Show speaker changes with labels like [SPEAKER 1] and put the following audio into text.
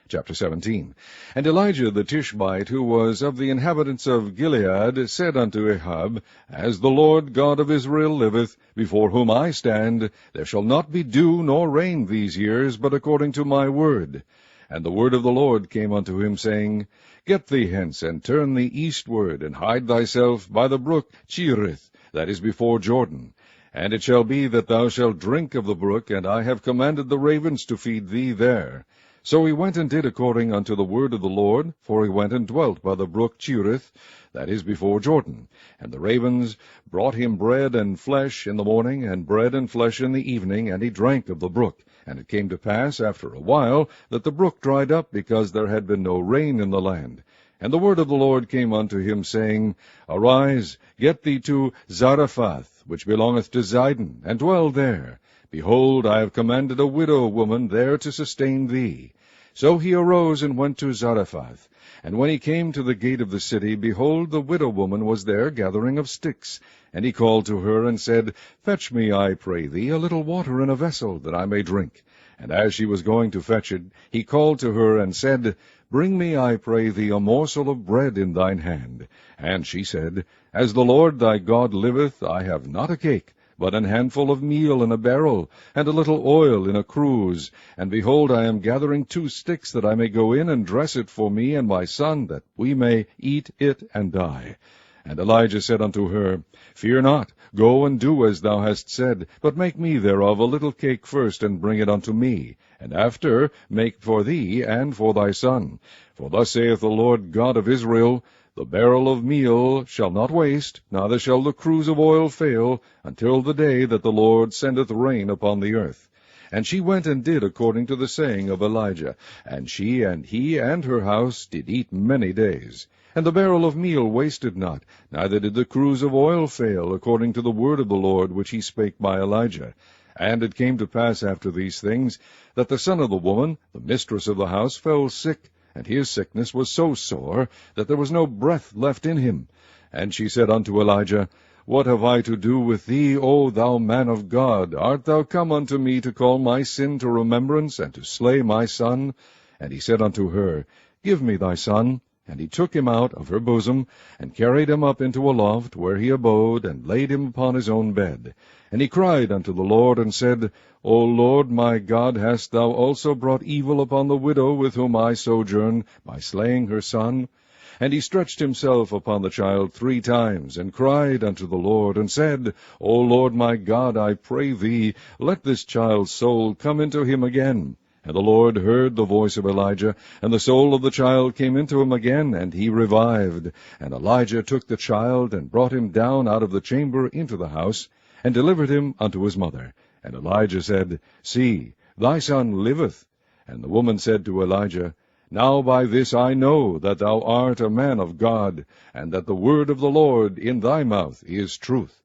[SPEAKER 1] Chapter 17. And Elijah the Tishbite, who was of the inhabitants of Gilead, said unto Ahab, As the Lord God of Israel liveth, before whom I stand, there shall not be dew nor rain these years, but according to my word. And the word of the Lord came unto him, saying, Get thee hence, and turn thee eastward, and hide thyself by the brook Cherith, that is before Jordan. And it shall be that thou shalt drink of the brook, and I have commanded the ravens to feed thee there. So he went and did according unto the word of the Lord, for he went and dwelt by the brook Cherith, that is before Jordan. And the ravens brought him bread and flesh in the morning, and bread and flesh in the evening, and he drank of the brook. And it came to pass after a while that the brook dried up, because there had been no rain in the land. And the word of the Lord came unto him, saying, Arise, get thee to Zarephath, which belongeth to Zidon, and dwell there. Behold, I have commanded a widow woman there to sustain thee. So he arose and went to Zarephath. And when he came to the gate of the city, behold, the widow woman was there gathering of sticks. And he called to her, and said, Fetch me, I pray thee, a little water in a vessel, that I may drink. And as she was going to fetch it, he called to her, and said, Bring me, I pray thee, a morsel of bread in thine hand. And she said, As the Lord thy God liveth, I have not a cake, but an handful of meal in a barrel, and a little oil in a cruse. And behold, I am gathering 2 sticks, that I may go in and dress it for me and my son, that we may eat it and die. And Elijah said unto her, Fear not, go and do as thou hast said, but make me thereof a little cake first, and bring it unto me, and after make for thee and for thy son. For thus saith the Lord God of Israel, The barrel of meal shall not waste, neither shall the cruse of oil fail, until the day that the Lord sendeth rain upon the earth. And she went and did according to the saying of Elijah, and she and he and her house did eat many days. And the barrel of meal wasted not, neither did the cruse of oil fail, according to the word of the Lord which he spake by Elijah. And it came to pass after these things, that the son of the woman, the mistress of the house, fell sick, and his sickness was so sore, that there was no breath left in him. And she said unto Elijah, What have I to do with thee, O thou man of God? Art thou come unto me to call my sin to remembrance, and to slay my son? And he said unto her, Give me thy son. And he took him out of her bosom, and carried him up into a loft, where he abode, and laid him upon his own bed. And he cried unto the Lord, and said, O Lord my God, hast thou also brought evil upon the widow with whom I sojourn, by slaying her son? And he stretched himself upon the child 3 times, and cried unto the Lord, and said, O Lord my God, I pray thee, let this child's soul come into him again. And the Lord heard the voice of Elijah, and the soul of the child came into him again, and he revived. And Elijah took the child, and brought him down out of the chamber into the house, and delivered him unto his mother. And Elijah said, See, thy son liveth. And the woman said to Elijah, Now by this I know that thou art a man of God, and that the word of the Lord in thy mouth is truth.